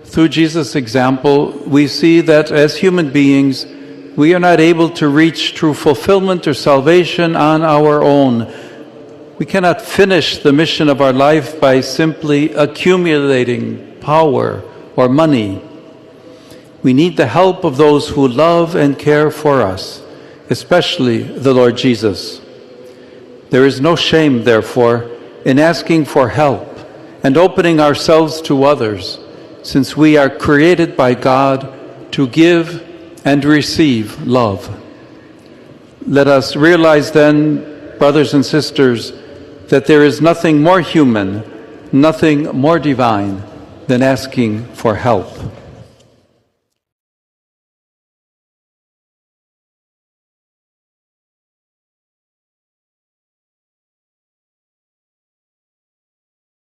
Through Jesus' example, we see that as human beings, we are not able to reach true fulfillment or salvation on our own. We cannot finish the mission of our life by simply accumulating power or money. We need the help of those who love and care for us, especially the Lord Jesus. There is no shame, therefore, in asking for help and opening ourselves to others, since we are created by God to give and receive love. Let us realize then, brothers and sisters, that there is nothing more human, nothing more divine than asking for help.